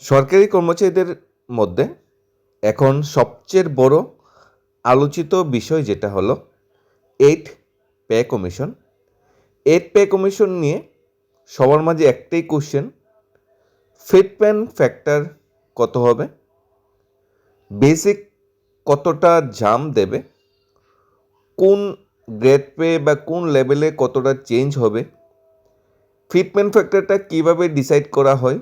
সরকারি কর্মচারীদের মধ্যে এখন সবচেয়ে বড় আলোচিত বিষয় যেটা হলো 8 পে কমিশন। 8 পে কমিশন নিয়ে সবার মাঝে একটাই কোশ্চেন, ফিটমেন্ট ফ্যাক্টর কত হবে, বেসিক কতটা জাম দেবে, কোন গ্রেড পে বা কোন লেভেলে কতটা চেঞ্জ হবে, ফিটমেন্ট ফ্যাক্টরটা কীভাবে ডিসাইড করা হয়,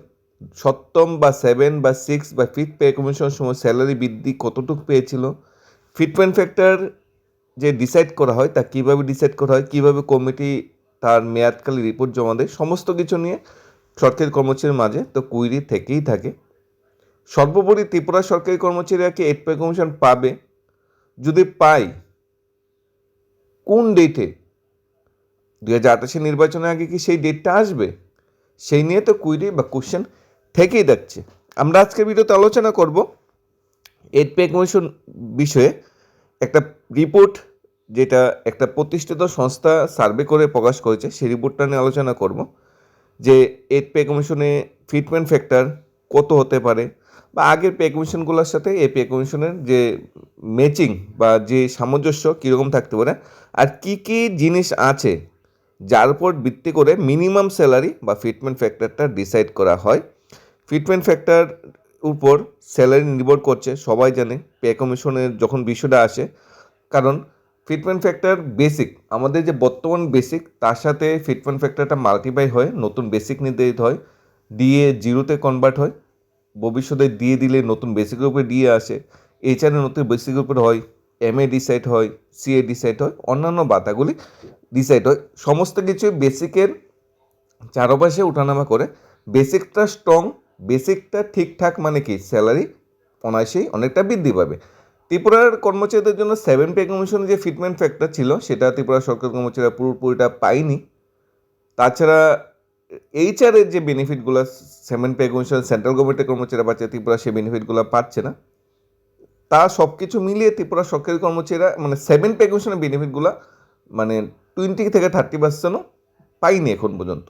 সপ্তম বা 7 বা 6 বা 5th পে কমিশনের সময় স্যালারি বৃদ্ধি কতটুকু পেয়েছিল, ফিটমেন্ট ফ্যাক্টর যে ডিসাইড করা হয় তা কীভাবে ডিসাইড করা হয়, কীভাবে কমিটি তার মেয়াদকালী রিপোর্ট জমা দেয়, সমস্ত কিছু নিয়ে সরকারি কর্মচারীর মাঝে তো কুইরি থেকেই থাকে। সর্বোপরি ত্রিপুরা সরকারি কর্মচারীরা কি 8 পে কমিশন পাবে? যদি পায়, কোন ডেটে? 2028 নির্বাচনের আগে কি সেই ডেটটা আসবে? সেই নিয়ে তো কুইরি বা কোশ্চেন থেকেই যাচ্ছে। আমরা আজকের ভিডিওতে আলোচনা করব 8 পে কমিশন বিষয়ে একটা রিপোর্ট, যেটা একটা প্রতিষ্ঠিত সংস্থা সার্ভে করে প্রকাশ করেছে, সেই রিপোর্টটা নিয়ে আলোচনা করব যে 8 পে কমিশনে ফিটমেন্ট ফ্যাক্টর কত হতে পারে, বা আগের পে কমিশনগুলোর সাথে এই পে কমিশনের যে ম্যাচিং বা যে সামঞ্জস্য কীরকম থাকতে পারে, আর কি কি জিনিস আছে যার উপর ভিত্তি করে মিনিমাম স্যালারি বা ফিটমেন্ট ফ্যাক্টরটা ডিসাইড করা হয়। ফিটমেন্ট ফ্যাক্টর উপর স্যালারি নির্ভর করছে, সবাই জানে পে কমিশনের যখন বিষয়টা আসে, কারণ ফিটমেন্ট ফ্যাক্টর বেসিক, আমাদের যে বর্তমান বেসিক তার সাথে ফিটমেন্ট ফ্যাক্টরটা মাল্টিপ্লাই হয়, নতুন বেসিক নির্ধারিত হয়, ডিএ জিরোতে কনভার্ট হয়, ভবিষ্যতে দিয়ে দিলে নতুন বেসিকের উপরে ডিএ আসে, এইচআরে নতুন বেসিকের উপরে হয়, এমএ ডিসাইড হয়, সিএ ডিসাইড হয়, অন্যান্য বাতাগুলি ডিসাইড হয়, সমস্ত কিছু বেসিকের চারপাশে উঠানামা করে। বেসিকটা স্ট্রং, বেসিকটা ঠিকঠাক মানে কি স্যালারি অনায়াসেই অনেকটা বৃদ্ধি পাবে। ত্রিপুরার কর্মচারীদের জন্য 7 পে কমিশনের যে ফিটমেন্ট ফ্যাক্টর ছিল সেটা ত্রিপুরা সরকারি কর্মচারীরা পুরোপুরিটা পায়নি। তাছাড়া এইচআরের যে বেনিফিটগুলো 7 পে কমিশন সেন্ট্রাল গভর্নমেন্টের কর্মচারীরা পাচ্ছে, ত্রিপুরা সেই বেনিফিটগুলো পাচ্ছে না। তা সব কিছু মিলিয়ে ত্রিপুরা সরকারি কর্মচারীরা মানে 7 পে কমিশনের বেনিফিটগুলো মানে 20 থেকে 30% পাইনি এখন পর্যন্ত।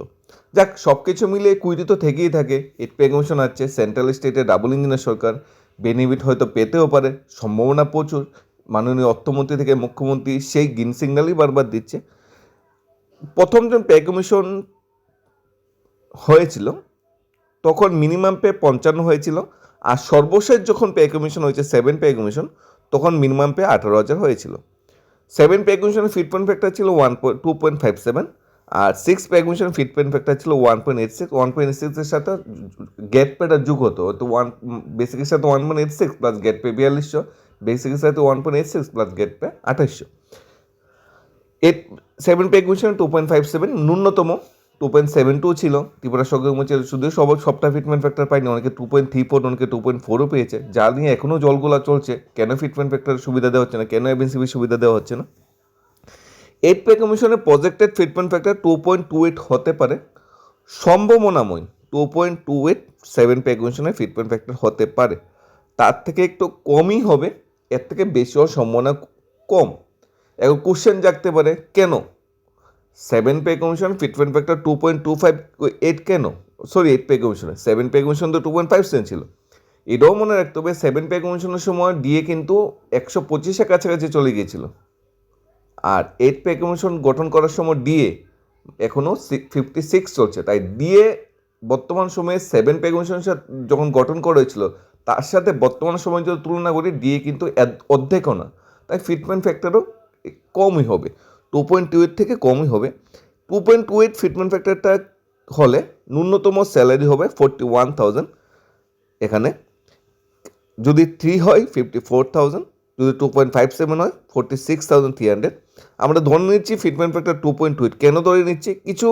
যাক, সব কিছু মিলিয়ে কুইরি তো থেকেই থাকে। 8 পে কমিশন আছে, সেন্ট্রাল স্টেটে ডাবল ইঞ্জিনের সরকার, বেনিফিট হয়তো পেতেও পারে, সম্ভাবনা প্রচুর। মাননীয় অর্থমন্ত্রী থেকে মুখ্যমন্ত্রী সেই গ্রিন সিগন্যালই বারবার দিচ্ছে। প্রথম যখন পে কমিশন হয়েছিল তখন মিনিমাম পে 55 হয়েছিল, আর সর্বশেষ যখন পে কমিশন হয়েছে 7 পে কমিশন, তখন মিনিমাম পে 18,000 হয়েছিল। 7 পে কমিশনের ফিটমেন্ট ফ্যাক্টর ছিল 2.57, আর 6 পে কমিশনের ফিটমেন্ট ফ্যাক্টর ছিল 1.86। 1.86 এর সাথে গেট পেটা যুগ হতো, তো বেসিকের সাথে 1.86 প্লাস গেট পে 4200, বেসিকের সাথে 1.86 plus grade pay 2800। 7 pay commission 2.57, ন্যূনতম 2.72 ছিল। ত্রিপুরা সরকার কর্মচারী শুধু সবটা ফিটমেন্ট ফ্যাক্টর পায়নি, অনেকে 2.34, অনেকে 2.4ও পেয়েছে, যা নিয়ে এখনও জলগোলা চলছে, কেন ফিটমেন্ট ফ্যাক্টরের সুবিধা দেওয়া হচ্ছে না, কেন এমএনসিবির সুবিধা দেওয়া হচ্ছে না। 8 পে কমিশনের প্রজেক্টেড ফিটমেন্ট ফ্যাক্টর 2.28 হতে পারে, সম্ভাবনাময় 2.28 7 পে কমিশনের ফিটমেন্ট ফ্যাক্টর হতে পারে, তার থেকে একটু কমই হবে, এর থেকে বেশি হওয়ার সম্ভাবনা কম। এখন কোশ্চেন জাগতে পারে, কেন 7 পে কমিশন ফিটমেন্ট ফ্যাক্টর 2.25 কেন? 8 পে কমিশনে 7 পে কমিশন তো 2.5 ছিল। এটাও মনে রাখতে হবে 7 পে কমিশনের সময় ডিএ কিন্তু 125-এর কাছাকাছি চলে গিয়েছিল, আর 8 পে কমিশন গঠন করার সময় ডিএ এখনও 56 চলছে। তাই ডিএ বর্তমান সময়ে 7 পে কমিশনের সাথে যখন গঠন করা হয়েছিল তার সাথে বর্তমান সময় যদি তুলনা করি, ডিএ কিন্তু অর্ধেকও না, তাই ফিটমেন্ট ফ্যাক্টরও কমই হবে, 2.28 থেকে কমই হবে। 2.28 ফিটমেন্ট ফ্যাক্টরটা হলে ন্যূনতম স্যালারি হবে 41,000, এখানে যদি 3 হয় 54,000, যদি 2.57 হয় 46,300। আমরা ধরে নিচ্ছি ফিটমেন্ট ফ্যাক্টর 2.28। কেন ধরে নিচ্ছি? কিছু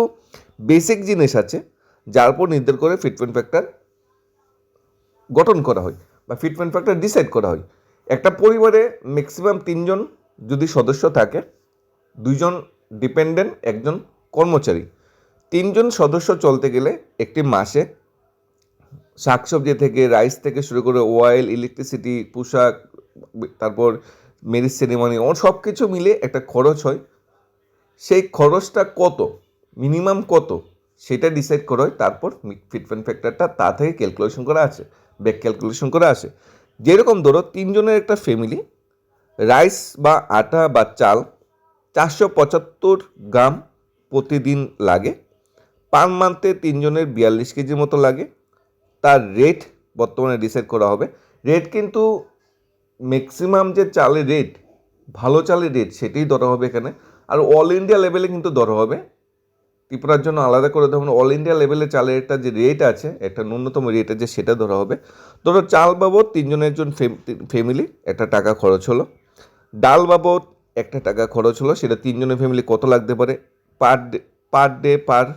বেসিক জিনিস আছে যার উপর নির্ভর করে ফিটমেন্ট ফ্যাক্টর গঠন করা হয় বা ফিটমেন্ট ফ্যাক্টর ডিসাইড করা হয়। একটা পরিবারে ম্যাক্সিমাম 3 জন যদি সদস্য থাকে, 2 জন ডিপেন্ডেন্ট, 1 জন কর্মচারী, 3 জন সদস্য চলতে গেলে একটি মাসে শাকসবজি থেকে রাইস থেকে শুরু করে অয়েল, ইলেকট্রিসিটি, পোশাক, তারপর ম্যারেজ সেরিমনি, সব কিছু মিলে একটা খরচ হয়। সেই খরচটা কত, মিনিমাম কত, সেটা ডিসাইড করা হয়, তারপর ফিটমেন্ট ফ্যাক্টরটা তা থেকে ক্যালকুলেশন করা আছে, ব্যাক ক্যালকুলেশন করা আসে। যেরকম ধরো 3 জনের একটা ফ্যামিলি, রাইস বা আটা বা চাল 475 গ্রাম প্রতিদিন লাগে, পার মান্থে 3 জনের 42 কেজির মতো লাগে। তার রেট বর্তমানে ডিসাইড করা হবে। রেট কিন্তু ম্যাক্সিমাম যে চালের রেট, ভালো চালের রেট সেটাই ধরা হবে এখানে। আর অল ইন্ডিয়া লেভেলে কিন্তু ধরা হবে, ত্রিপুরার জন্য আলাদা করে ধরুন অল ইন্ডিয়া লেভেলে চালের একটা যে রেট আছে, একটা ন্যূনতম রেট আছে, সেটা ধরা হবে। ধরো চাল বাবদ 3 জনের একজন ফ্যামিলি একটা টাকা খরচ হলো, ডাল বাবদ একটা টাকা খরচ হলো, সেটা 3 জনের ফ্যামিলি কত লাগতে পারে, পার ডে পার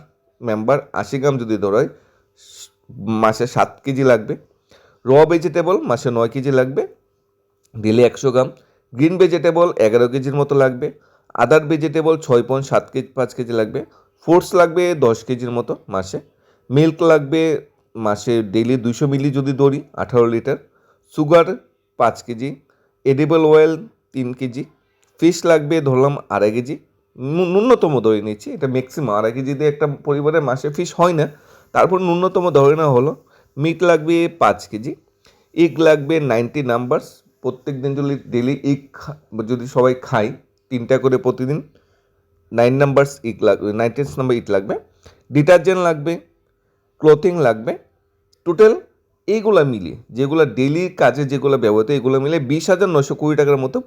মেম্বার 80 গ্রাম যদি ধরা হয়, মাসে 7 কেজি লাগবে। র ভেজিটেবল মাসে 9 কেজি লাগবে, ডেলি 100 গ্রাম। গ্রিন ভেজিটেবল 11 কেজির মতো লাগবে। আদার ভেজিটেবল 6.5 কেজি লাগবে। ফ্রুটস লাগবে 10 কেজির মতো মাসে। মিল্ক লাগবে মাসে ডেইলি 200 মিলি যদি ধরি, 18 litre. Sugar 5 KG. Edible oil 3 KG. Fish লাগবে ধরলাম 2.5 কেজি, ন্যূনতম ধরে নিচ্ছি, এটা ম্যাক্সিমাম 2.5 কেজি দিয়ে একটা পরিবারের মাসে ফিশ হয় না, তারপর ন্যূনতম ধরে নেওয়া হলো। মিট লাগবে 5 কেজি। এগ লাগবে 90 নাম্বারস, প্রত্যেক দিন যদি ডেলি এগ যদি সবাই খাই 3টা করে প্রতিদিন, 9 নাম্বারস ইগ লাগবে, 90 নাম্বার ইট লাগবে। ডিটারজেন্ট লাগবে, ক্লোথিং লাগবে। টোটাল এইগুলো মিলিয়ে যেগুলো ডেলি কাজে যেগুলো ব্যবহৃত, এগুলো মিলে 20,920 টাকার মতো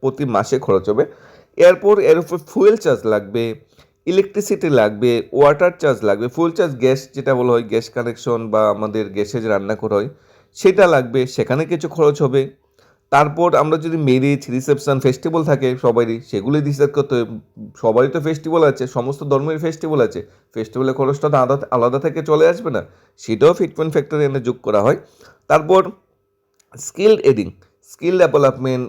প্রতি মাসে খরচ হবে। এরপর এর উপর ফুয়েল চার্জ লাগবে, ইলেকট্রিসিটি লাগবে, ওয়াটার চার্জ লাগবে, ফুয়েল চার্জ গ্যাস যেটা বলা হয়, গ্যাস কানেকশন বা আমাদের গ্যাসে যে রান্না করা হয় সেটা লাগবে, সেখানে কিছু খরচ হবে। তারপর আমরা যদি ম্যারেজ, রিসেপশন, ফেস্টিভ্যাল থাকে সবারই, সেগুলোই ডিসাইড করতে হবে। সবারই তো ফেস্টিভ্যাল আছে, সমস্ত ধর্মের ফেস্টিভ্যাল আছে, ফেস্টিভ্যালের খরচটা তো আলাদা থেকে চলে আসবে না, সেটাও ফিটমেন্ট ফ্যাক্টরে এনে যোগ করা হয়। তারপর স্কিল এডিং, স্কিল ডেভেলপমেন্ট,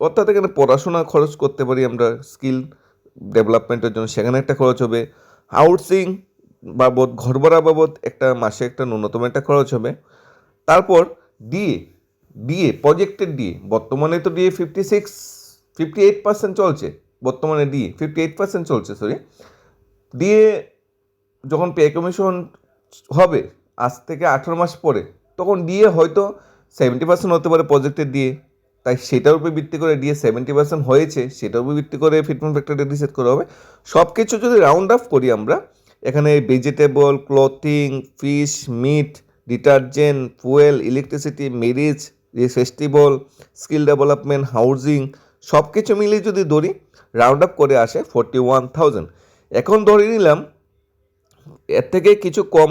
অর্থাৎ এখানে পড়াশোনা খরচ করতে পারি আমরা স্কিল ডেভেলপমেন্টের জন্য, সেখানে একটা খরচ হবে। হাউসিং বাবদ, ঘর ভাড়া বাবদ একটা মাসে একটা ন্যূনতম একটা খরচ হবে। তারপর ডিএ প্রজেক্টের ডিএ, বর্তমানে তো ডিএ 58% চলছে, বর্তমানে ডিএ 58% চলছে, ডিএ যখন পে কমিশন হবে আজ থেকে 18 মাস পরে, তখন ডিএ হয়তো 70% হতে পারে প্রজেক্টের ডিএ, তাই সেটার উপরে ভিত্তি করে ডিএ 70% হয়েছে, সেটার উপরে ভিত্তি করে ফিটমেন্ট ফ্যাক্টরটা ডিসাইড করা হবে। সব কিছু যদি রাউন্ড আপ করি আমরা, এখানে vegetable, clothing, fish, meat, detergent, fuel, electricity, marriage, festival, skill development, housing, সব কিছু মিলিয়ে যদি ধরি, রাউন্ড আপ করে আসে 41,000। এখন ধরে নিলাম এর থেকে কিছু কম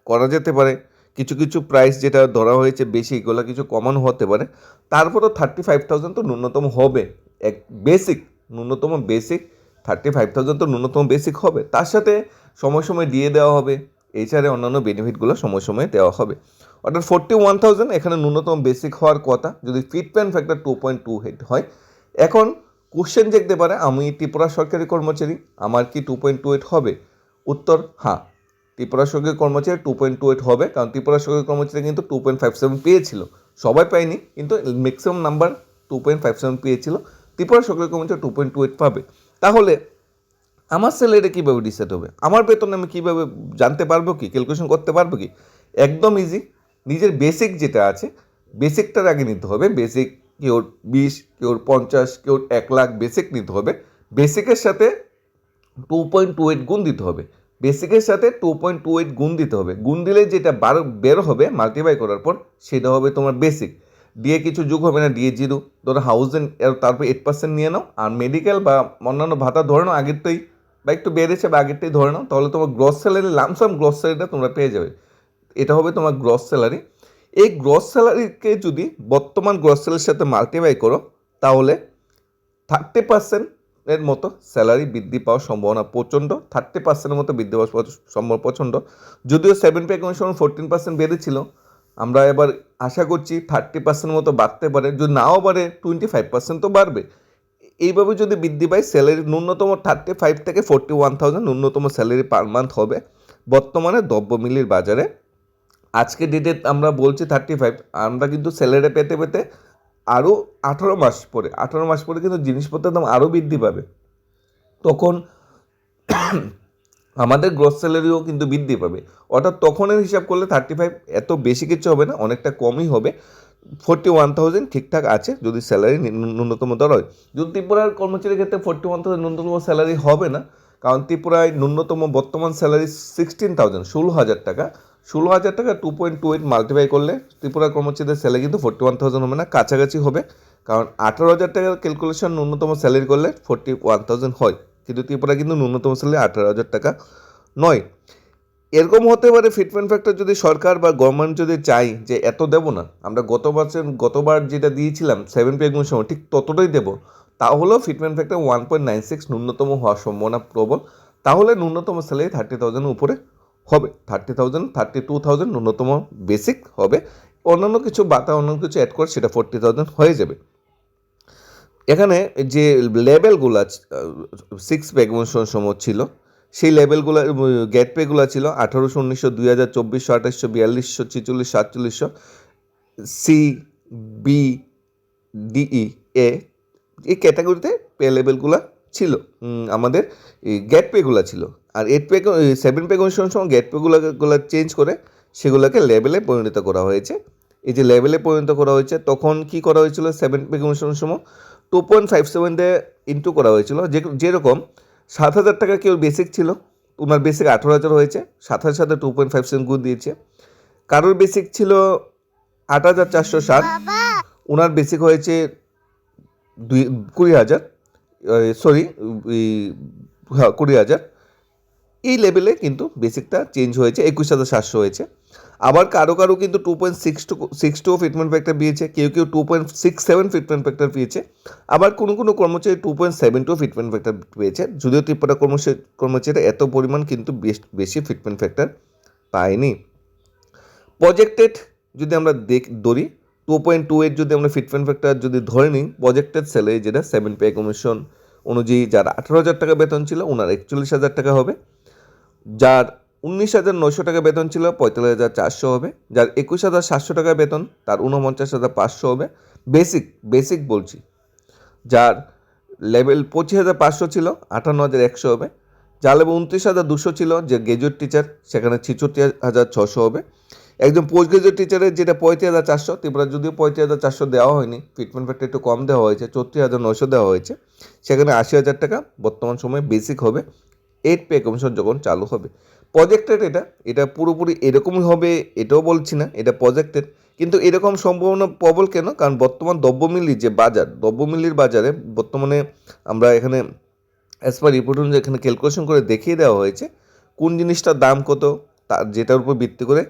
করা যেতে পারে, কিছু কিছু প্রাইস যেটা ধরা হয়েছে বেশি, এগুলো কিছু কমানো হতে পারে। তারপরও 35,000 তো ন্যূনতম হবে, এক বেসিক, ন্যূনতম বেসিক 35,000 তো ন্যূনতম বেসিক হবে। তার সাথে সময় সময় দিয়ে দেওয়া হবে, এছাড়া অন্যান্য বেনিফিটগুলো সময় সময় দেওয়া হবে। অর্থাৎ 41,000 এখানে ন্যূনতম বেসিক হওয়ার কথা যদি ফিটমেন্ট ফ্যাক্টর 2.28 হয়। এখন কোশ্চেন দেখতে পারে, আমি ত্রিপুরা সরকারি কর্মচারী, আমার কি 2.28 হবে? উত্তর হ্যাঁ, ত্রিপুরা সরকারি কর্মচারী 2.28 হবে, কারণ ত্রিপুরা সরকারি কর্মচারী কিন্তু 2.57 পেয়েছিল, সবাই পায়নি, কিন্তু ম্যাক্সিমাম নাম্বার 2.57 পেয়েছিল। ত্রিপুরা সরকারি কর্মচারী 2.28 পাবে। তাহলে আমার স্যালারি কীভাবে ডিসাইড হবে, আমার বেতন আমি কীভাবে জানতে পারবো, কি ক্যালকুলেশন করতে পারবো কি? একদম ইজি, নিজের বেসিক যেটা আছে বেসিকটার আগে নিতে হবে। বেসিক কেউ 20, কেউ 50, কেউ 1 লাখ বেসিক নিতে হবে। বেসিকের সাথে 2.28 গুণ দিতে হবে, বেসিকের সাথে 2.28 গুণ দিতে হবে। গুণ দিলে যেটা বের হবে মাল্টিপ্লাই করার পর, সেটা হবে তোমার বেসিক। দিয়ে কিছু যোগ হবে না, দিয়ে জিরো। ধরো হাউজেন্ড, তারপর 8% নিয়ে নাও, আর মেডিকেল বা অন্যান্য ভাতা ধরে নাও আগেরটাই, বা একটু বেড়েছে বা আগেরটাই ধরে নাও, তাহলে তোমার গ্রস স্যালারি, লামসাম গ্রস স্যালারিটা তোমরা পেয়ে যাবে। এটা হবে তোমার গ্রস স্যালারি। এই গ্রস স্যালারিকে যদি বর্তমান গ্রস স্যালারির সাথে মাল্টিপ্লাই করো, তাহলে 30% এর মতো স্যালারি বৃদ্ধি পাওয়ার সম্ভাবনা প্রচণ্ড, 30%-এর মতো বৃদ্ধি পাওয়ার সম্ভাবনা প্রচণ্ড। যদিও 7 পে কমিশন 14% বেড়েছিল, আমরা এবার আশা করছি 30% মতো বাড়তে পারে, যদি নাও বাড়ে 25% তো বাড়বে। এইভাবে যদি বৃদ্ধি পায়, স্যালারি ন্যূনতম 35 থেকে 41,000 ন্যূনতম স্যালারি পার মান্থ হবে বর্তমানে দ্রব্যমূল্যের বাজারে। আজকে ডেটে আমরা বলছি 35, আমরা কিন্তু স্যালারি পেতে পেতে আরও 18 মাস পরে কিন্তু জিনিসপত্রের দাম আরও বৃদ্ধি পাবে। তখন আমাদের গ্রস স্যালারিও কিন্তু বৃদ্ধি পাবে। অর্থাৎ তখনের হিসাব করলে 35 এত বেশি কিছু হবে না, অনেকটা কমই হবে। 41,000 ঠিকঠাক আছে যদি স্যালারি ন্যূনতম ধরা হয়। যদি ত্রিপুরার কর্মচারীর ক্ষেত্রে 41,000 ন্যূনতম স্যালারি হবে না, কারণ ত্রিপুরায় ন্যূনতম বর্তমান স্যালারি 16,000, 16,000 টাকা। 16,000 টাকা 2.28 মাল্টিপ্লাই করলে ত্রিপুরার কর্মচারীদের স্যালারি কিন্তু 41,000 হবে না, কাছাকাছি হবে। কারণ 18,000 টাকার ক্যালকুলেশন ন্যূনতম স্যালারি করলে 41,000 হয়, কিন্তু ত্রিপুরা কিন্তু ন্যূনতম স্যালারি 18,000 টাকা নয়। এরকম হতে পারে ফিটমেন্ট ফ্যাক্টর যদি সরকার বা গভর্নমেন্ট যদি চাই যে এত দেবো না, আমরা গতবার যেটা দিয়েছিলাম 7 পে এগুলোর সময় ঠিক ততটাই দেবো, তাহলেও ফিটমেন্ট ফ্যাক্টর 1.96 ন্যূনতম হওয়ার সম্ভাবনা প্রবল। তাহলে ন্যূনতম স্যালারি 30,000 উপরে হবে, 30,000 32,000 ন্যূনতম বেসিক হবে। অন্যান্য কিছু বাতা অন্য কিছু অ্যাড করে সেটা 40,000 হয়ে যাবে। এখানে যে লেভেলগুলো 6 পে এগুলোর সময় ছিল, সেই লেভেলগুলো গেট পেগুলো ছিল 1800, 1900, 2000, 2400, 2800, 4200, 46, 4700, সি, বি, ডিই, এ, এই ক্যাটাগরিতে পে লেভেলগুলো ছিল। আমাদের গেট পেগুলো ছিল। আর 8 পে 7 পে কমিশনের সময় গেট পেগুলো চেঞ্জ করে সেগুলোকে লেভেলে পরিণত করা হয়েছে। এই যে লেভেলে পরিণত করা হয়েছে, তখন কি করা হয়েছিল 7 পে কমিশনের সময় 2.57 দিয়ে ইন্টু করা হয়েছিল। যেরকম 7,000 টাকা কেউ বেসিক ছিল, ওনার বেসিক 18,000 হয়েছে, 7,000 সাথে 2.57 গুণ দিয়েছে। কারোর বেসিক ছিল 8,460, ওনার বেসিক হয়েছে 20,000, সরি 20,000। এই লেভেলে কিন্তু বেসিকটা চেঞ্জ হয়েছে, 21,700 হয়েছে। আবার কারো কারো কিন্তু 2.62 ফিটমেন্ট ফ্যাক্টর পেয়েছে, কেউ কেউ 2.67 ফিটমেন্ট ফ্যাক্টর পেয়েছে, আবার কোনো কোনো কর্মচারী 2.72 ফিটমেন্ট ফ্যাক্টর পেয়েছে। যদিও ত্রিপুরা কর্মচারীরা এত পরিমাণ কিন্তু বেশি ফিটমেন্ট ফ্যাক্টর পায়নি। প্রজেক্টেড যদি আমরা ধরি 2.28 যদি আমরা ফিটমেন্ট ফ্যাক্টর যদি ধরে নিই, প্রজেক্টেড স্যালারি যেটা 7 পে কমিশন অনুযায়ী যার 18,000 টাকা বেতন ছিল ওনার 41,000 টাকা হবে, যার 19,900 টাকা বেতন ছিল 45,400 হবে, যার 21,700 টাকা বেতন তার 49,500 হবে। বেসিক বলছি। যার লেভেল 25,500 ছিল 58,100 হবে, যার লেভেল 29,200 ছিল যে গ্র্যাজুয়েট টিচার সেখানে 66,600 হবে। একজন পোস্ট গ্রাজুয়েট টিচারের যেটা 35,400, ত্রিপুরা যদিও 35,400 দেওয়া হয়নি, ফিটমেন্ট ফ্যাক্টর একটু কম দেওয়া হয়েছে, 34,900 দেওয়া হয়েছে, সেখানে 80,000 টাকা বর্তমান সময়ে বেসিক হবে 8 পে কমিশন যখন চালু হবে। প্রজেক্টেড এটা পুরোপুরি এরকমই হবে এটাও বলছি না, এটা প্রজেক্টেড, কিন্তু এরকম সম্ভাবনা প্রবল কেন? কারণ বর্তমান দ্রব্যমূল্যের যে বাজার, দ্রব্যমূল্যের বাজারে বর্তমানে আমরা এখানে অ্যাজ পার রিপোর্ট অনুযায়ী এখানে ক্যালকুলেশন করে দেখিয়ে দেওয়া হয়েছে কোন জিনিসটার দাম কত, তার যেটার উপর ভিত্তি করে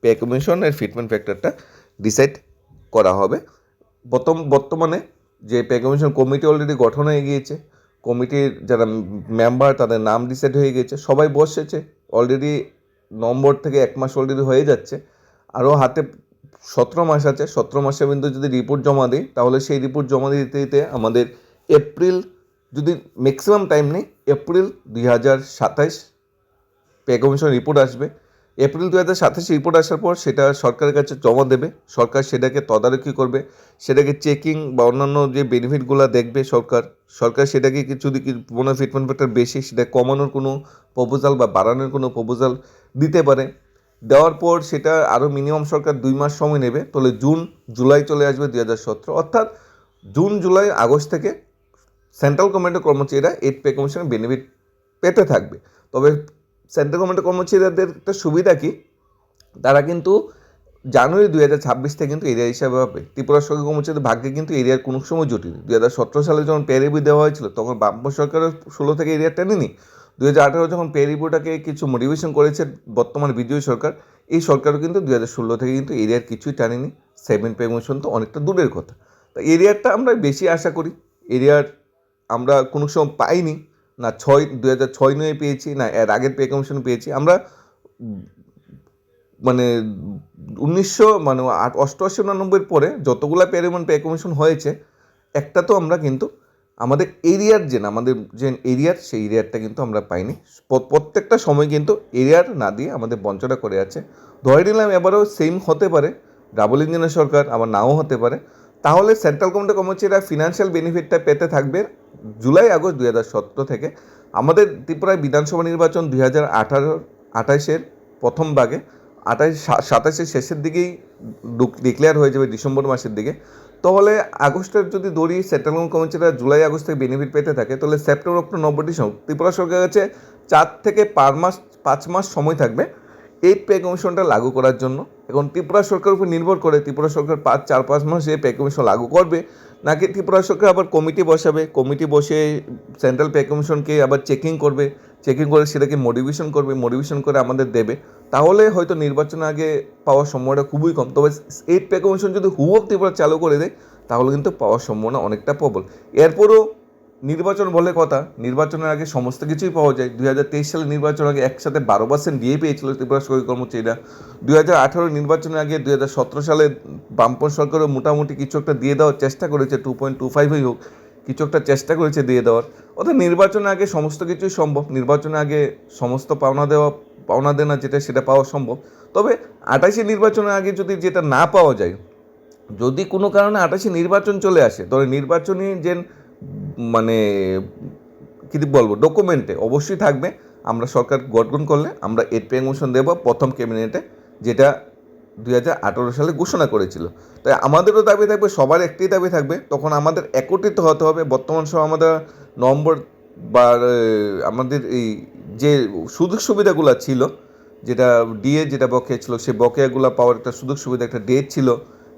পে কমিশনের ফিটমেন্ট ফ্যাক্টরটা ডিসাইড করা হবে। বর্তমানে যে পে কমিশন কমিটি অলরেডি গঠন হয়ে গিয়েছে, কমিটির যারা মেম্বার তাদের নাম ডিসাইড হয়ে গিয়েছে, সবাই বসেছে অলরেডি, নভেম্বর থেকে 1 মাস অলরেডি হয়ে যাচ্ছে, আরও হাতে 17 মাস আছে। 17 মাসের মধ্যে যদি রিপোর্ট জমা দিই, তাহলে সেই রিপোর্ট জমা দিতে দিতে আমাদের এপ্রিল, যদি ম্যাক্সিমাম টাইম নেই, এপ্রিল 2027 পে কমিশন রিপোর্ট আসবে। এপ্রিল 2027 রিপোর্ট আসার পর সেটা সরকারের কাছে জমা দেবে, সরকার সেটাকে তদারকি করবে, সেটাকে চেকিং বা অন্যান্য যে বেনিফিটগুলো দেখবে সরকার সেটাকে কিছু কোনো ফিটমেন্ট ফ্যাক্টর বেশি সেটা কমানোর কোনো প্রপোজাল বা বাড়ানোর কোনো প্রপোজাল দিতে পারে। দেওয়ার পর সেটা আরও মিনিমাম সরকার 2 মাস সময় নেবে, তাহলে জুন জুলাই চলে আসবে 2017, অর্থাৎ জুন জুলাই আগস্ট থেকে সেন্ট্রাল গভর্নমেন্টের কর্মচারীরা 8 পে কমিশনের বেনিফিট পেতে থাকবে। তবে সেন্ট্রাল গভর্নমেন্টের কর্মচারীদের একটা সুবিধা কি, তারা কিন্তু জানুয়ারি 2026 থেকে কিন্তু এরিয়া হিসাবে হবে। ত্রিপুরা সরকার কর্মচারীদের ভাগ্যে কিন্তু এরিয়ার কোনো সময় জটিল। 2017 সালে যখন পে রিভিউ দেওয়া হয়েছিল তখন বাম সরকারের 16 থেকে এরিয়া টেনেনি। 2018 যখন পে রিভিউটাকে কিছু মোটিভেশন করেছে বর্তমান বিজয়ী সরকার, এই সরকারও কিন্তু 2016 থেকে কিন্তু এরিয়ার কিছুই টানেনি। 7 পে কমিশন তো অনেকটা দূরের কথা। তা এরিয়ারটা আমরা বেশি আশা করি, এরিয়ার আমরা কোনো সময় পাইনি, না 2006 পেয়েছি, না এর আগের পে কমিশন পেয়েছি আমরা, মানে 88-89 পরে যতগুলো পে কমিশন হয়েছে, একটা তো আমরা কিন্তু আমাদের এরিয়ার আমাদের যে এরিয়ার সেই এরিয়ারটা কিন্তু আমরা পাইনি। প্রত্যেকটা সময় কিন্তু এরিয়ার না দিয়ে আমাদের বঞ্চনা করে আছে। ধরে নিলাম এবারেও সেম হতে পারে, ডাবল ইঞ্জিনের সরকার, আবার নাও হতে পারে, তাহলে সেন্ট্রাল গভর্নমেন্টের কর্মচারীরা ফিনান্সিয়াল বেনিফিটটা পেতে থাকবে জুলাই আগস্ট 2017 থেকে। আমাদের ত্রিপুরায় বিধানসভা নির্বাচন 2028-এর প্রথম ভাগে 27-এর শেষের দিকেই ডিক্লেয়ার হয়ে যাবে, ডিসেম্বর মাসের দিকে। তাহলে আগস্টের যদি ধরি সেন্ট্রাল গভর্নমেন্ট কর্মচারীরা জুলাই আগস্ট থেকে বেনিফিট পেতে থাকে, তাহলে September, October, November, December Tripura সরকারের কাছে 4 থেকে 5 মাস সময় থাকবে এই পে কমিশনটা লাগু করার জন্য। এখন ত্রিপুরা সরকারের উপর নির্ভর করে ত্রিপুরা সরকার 4-5 মাস এই পে কমিশন লাগু করবে, নাকি ত্রিপুরা সরকার আবার কমিটি বসাবে, কমিটি বসে সেন্ট্রাল পে কমিশনকে আবার চেকিং করবে, চেকিং করে সেটাকে মোটিভেশন করবে, মোটিভেশন করে আমাদের দেবে। তাহলে হয়তো নির্বাচনের আগে পাওয়ার সম্ভাবনা খুবই কম। তবে এই পে কমিশন যদি হুবহু ত্রিপুরা চালু করে দেয় তাহলে কিন্তু পাওয়ার সম্ভাবনা অনেকটা প্রবল। এরপরও নির্বাচন বলে কথা, নির্বাচনের আগে সমস্ত কিছুই পাওয়া যায়। 2023 সালে নির্বাচনের আগে একসাথে 12% ডিএ পেয়েছিল ত্রিপুরা সরকারি কর্মচারীরা। 2018 নির্বাচনের আগে 2017 সালে বামপন্থী সরকারও মোটামুটি কিছু একটা দিয়ে দেওয়ার চেষ্টা করেছে, 2.25 হোক, কিছু একটা চেষ্টা করেছে দিয়ে দেওয়ার। অর্থাৎ নির্বাচনের আগে সমস্ত কিছুই সম্ভব, নির্বাচনের আগে সমস্ত পাওনা দেনা যেটা সেটা পাওয়া সম্ভব। তবে 28 নির্বাচনের আগে যদি যেটা না পাওয়া যায়, যদি কোনো কারণে 28 নির্বাচন চলে আসে, তাহলে নির্বাচনী যে মানে কী বলবো ডকুমেন্টে অবশ্যই থাকবে আমরা সরকার গঠন করলে আমরা এড পে কমিশন দেবো প্রথম ক্যাবিনেটে, যেটা 2018 সালে ঘোষণা করেছিল। তাই আমাদেরও দাবি থাকবে, সবার একটাই দাবি থাকবে, তখন আমাদের একত্রিত হতে হবে। বর্তমান সময় আমাদের নভেম্বর বা আমাদের এই যে সুযোগ সুবিধাগুলো ছিল, যেটা ডিএ যেটা বকেয়া ছিল, সেই বকেয়াগুলো পাওয়ার একটা সুযোগ সুবিধা, একটা ডেট ছিল,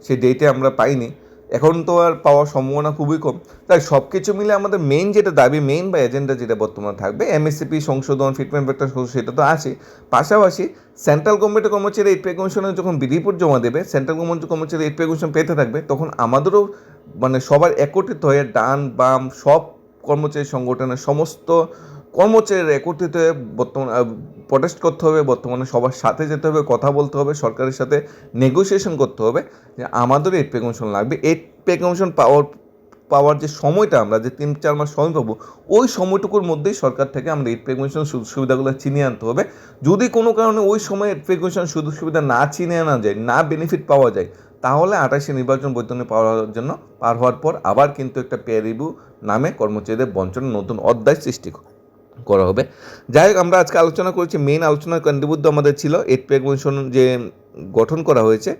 সেই ডেটে আমরা পাইনি। এখন তো আর পাওয়ার সম্ভাবনা খুবই কম। তাই সব কিছু মিলে আমাদের মেইন যেটা দাবি, মেইন বা এজেন্ডা যেটা বর্তমানে থাকবে, এমএসসিপি সংশোধন, ফিটমেন্ট ফ্যাক্টর সেটা তো আছে। পাশাপাশি সেন্ট্রাল গভর্নমেন্টের কর্মচারী এইড পে কমিশনে যখন রিপোর্ট জমা দেবে, সেন্ট্রাল গভর্নমেন্ট কর্মচারী এইড পে কমিশন পেতে থাকবে, তখন আমাদেরও সবার একত্রিত হয়ে ডান বাম সব কর্মচারী সংগঠনের সমস্ত কর্মচারীরা একত্রিত হয়ে প্রটেস্ট করতে হবে, বর্তমানে সবার সাথে যেতে হবে, কথা বলতে হবে, সরকারের সাথে নেগোসিয়েশন করতে হবে যে আমাদের এইড পে কমিশন লাগবে। এইড পে কমিশন পাওয়ার যে সময়টা, আমরা যে 3-4 মাস সময় পাবো, ওই সময়টুকুর মধ্যেই সরকার থেকে আমরা এইড পে কমিশন সুযোগ সুবিধাগুলো চিনিয়ে আনতে হবে। যদি কোনো কারণে ওই সময় এইড পে কমিশন সুযোগ সুবিধা না চিনিয়ে আনা যায়, না বেনিফিট পাওয়া যায়, তাহলে 28 নির্বাচন বৈতরণী পার হওয়ার পর আবার কিন্তু একটা পে রিভিউ নামে কর্মচারীদের বঞ্চনার নতুন অধ্যায় সৃষ্টি করা হবে। যাই হোক, আমরা আজকে আলোচনা করেছি, মেইন আলোচনার কেন্দ্রবিন্দু আমাদের ছিল এইড পে কমিশন যে গঠন করা হয়েছে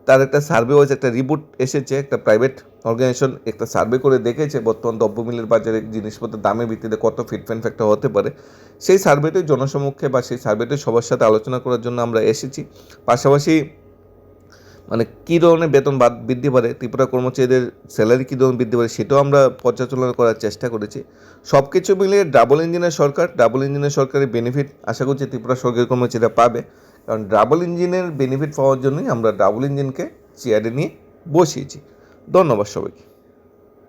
তার একটা সার্ভে হয়েছে, একটা রিপোর্ট এসেছে, একটা প্রাইভেট অর্গানাইজেশন একটা সার্ভে করে দেখেছে বর্তমান দ্রব্যমূল্যের বাজারে জিনিসপত্রের দামের ভিত্তিতে কত ফিটমেন্ট ফ্যাক্টর হতে পারে। সেই সার্ভেতে জনসমক্ষে বা সেই সার্ভেতে সবার সাথে আলোচনা করার জন্য আমরা এসেছি। পাশাপাশি কী ধরনের বেতন বৃদ্ধি পারে, ত্রিপুরা কর্মচারীদের স্যালারি কী ধরনের বৃদ্ধি পারে, সেটাও আমরা পর্যালোচনা করার চেষ্টা করেছি। সব কিছু মিলিয়ে ডাবল ইঞ্জিনের সরকারের বেনিফিট আশা করছি ত্রিপুরা সরকারি কর্মচারীরা পাবে, কারণ ডাবল ইঞ্জিনের বেনিফিট পাওয়ার জন্যই আমরা ডাবল ইঞ্জিনকে চেয়ারে নিয়ে বসিয়েছি। ধন্যবাদ সবাইকে।